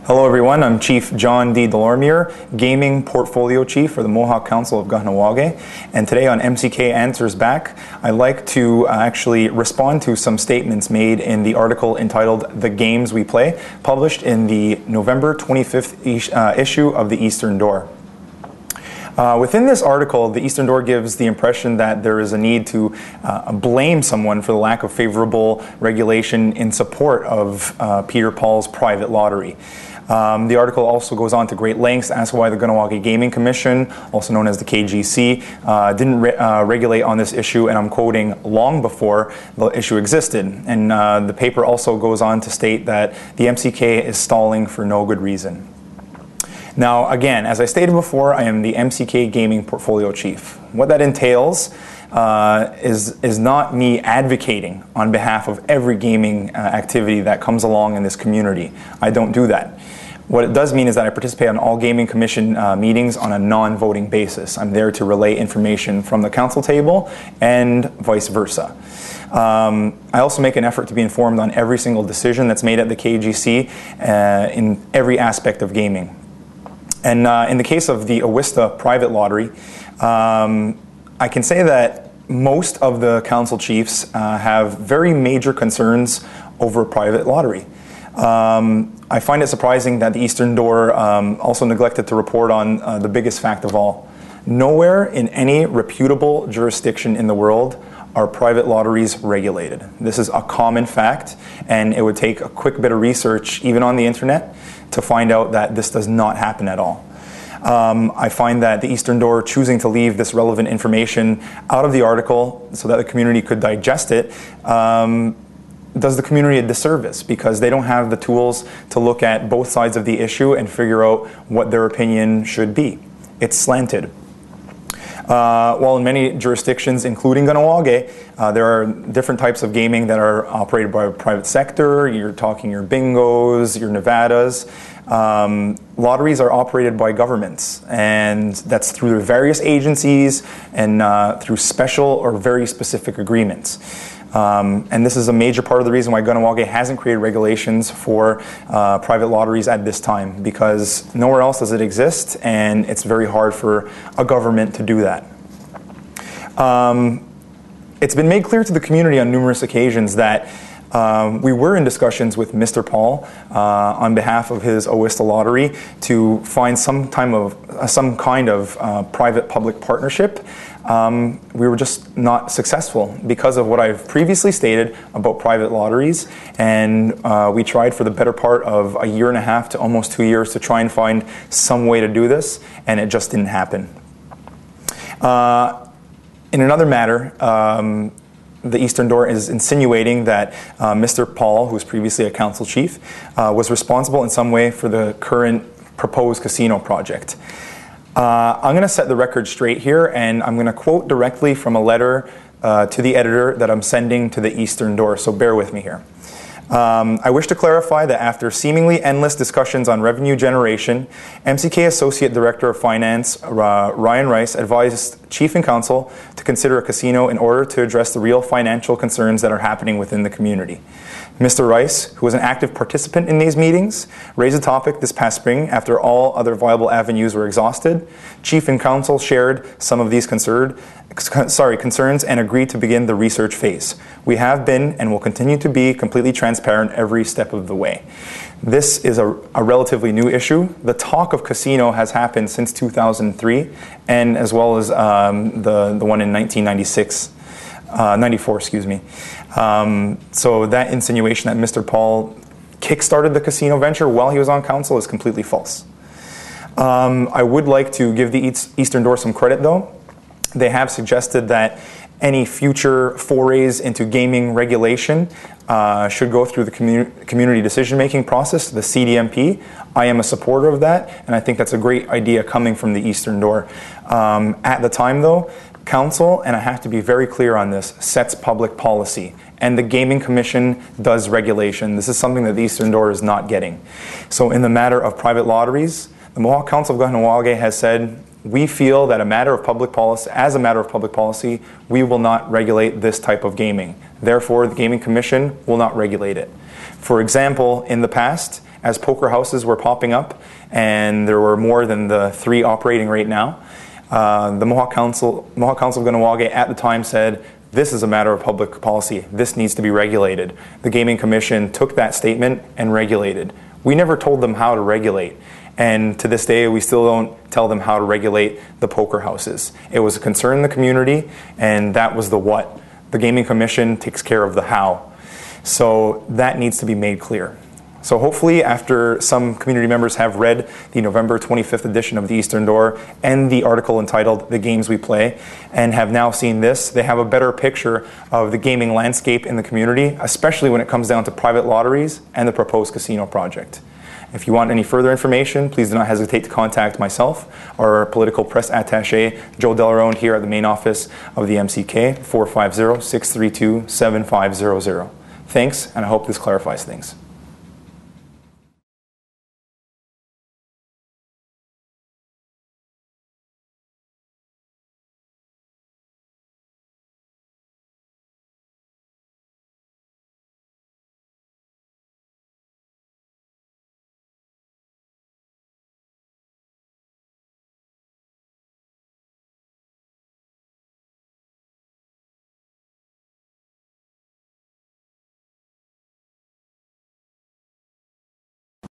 Hello everyone, I'm Chief John Dee Delormier, Gaming Portfolio Chief for the Mohawk Council of Kahnawake, and today on MCK Answers Back, I'd like to actually respond to some statements made in the article entitled The Games We Play, published in the November 25th issue of the Eastern Door. Within this article, the Eastern Door gives the impression that there is a need to blame someone for the lack of favorable regulation in support of Peter Paul's private lottery. The article also goes on to great lengths to ask why the Kahnawake Gaming Commission, also known as the KGC, didn't regulate on this issue, and I'm quoting, long before the issue existed. And the paper also goes on to state that the MCK is stalling for no good reason. Now, again, as I stated before, I am the MCK Gaming Portfolio Chief. What that entails is not me advocating on behalf of every gaming activity that comes along in this community. I don't do that. What it does mean is that I participate on all Gaming Commission meetings on a non-voting basis. I'm there to relay information from the council table and vice versa. I also make an effort to be informed on every single decision that's made at the KGC in every aspect of gaming. And in the case of the Owistha private lottery, I can say that most of the council chiefs have very major concerns over private lottery. I find it surprising that the Eastern Door also neglected to report on the biggest fact of all. Nowhere in any reputable jurisdiction in the world are private lotteries regulated. This is a common fact, and it would take a quick bit of research, even on the internet, to find out that this does not happen at all. I find that the Eastern Door choosing to leave this relevant information out of the article so that the community could digest it does the community a disservice, because they don't have the tools to look at both sides of the issue and figure out what their opinion should be. It's slanted. While in many jurisdictions, including Kahnawake, there are different types of gaming that are operated by the private sector. You're talking your bingos, your Nevadas. Lotteries are operated by governments, and that's through various agencies and through special or very specific agreements. And this is a major part of the reason why Kahnawake hasn't created regulations for private lotteries at this time, because nowhere else does it exist, and it's very hard for a government to do that. It's been made clear to the community on numerous occasions that we were in discussions with Mr. Paul on behalf of his Owistha Lottery to find some kind of private-public partnership. We were just not successful because of what I've previously stated about private lotteries, and we tried for the better part of a year and a half to almost 2 years to try and find some way to do this, and it just didn't happen. In another matter, the Eastern Door is insinuating that Mr. Paul, who was previously a council chief, was responsible in some way for the current proposed casino project. I'm going to set the record straight here, and I'm going to quote directly from a letter to the editor that I'm sending to the Eastern Door, so bear with me here. I wish to clarify that after seemingly endless discussions on revenue generation, MCK Associate Director of Finance Ryan Rice advised Chief and Council to consider a casino in order to address the real financial concerns that are happening within the community. Mr. Rice, who was an active participant in these meetings, raised the topic this past spring after all other viable avenues were exhausted. Chief and Council shared some of these concerns and agreed to begin the research phase. We have been and will continue to be completely transparent every step of the way. This is a relatively new issue. The talk of casino has happened since 2003, and as well as the one in 94, excuse me. So that insinuation that Mr. Paul kickstarted the casino venture while he was on council is completely false. I would like to give the Eastern Door some credit, though. They have suggested that any future forays into gaming regulation should go through the community decision-making process, the CDMP. I am a supporter of that, and I think that's a great idea coming from the Eastern Door. At the time, though, Council, and I have to be very clear on this, sets public policy, and the Gaming Commission does regulation. This is something that the Eastern Door is not getting. So in the matter of private lotteries, the Mohawk Council of Kahnawake has said, we feel that as a matter of public policy, we will not regulate this type of gaming. Therefore, the Gaming Commission will not regulate it. For example, in the past, as poker houses were popping up, and there were more than the 3 operating right now. The Mohawk Council of Kahnawake at the time said, this is a matter of public policy. This needs to be regulated. The Gaming Commission took that statement and regulated. We never told them how to regulate. And to this day, we still don't tell them how to regulate the poker houses. It was a concern in the community, and that was the what. The Gaming Commission takes care of the how. So that needs to be made clear. So hopefully, after some community members have read the November 25th edition of the Eastern Door and the article entitled The Games We Play, and have now seen this, they have a better picture of the gaming landscape in the community, especially when it comes down to private lotteries and the proposed casino project. If you want any further information, please do not hesitate to contact myself or our political press attaché, Joe Delarone, here at the main office of the MCK, 450-632-7500. Thanks, and I hope this clarifies things.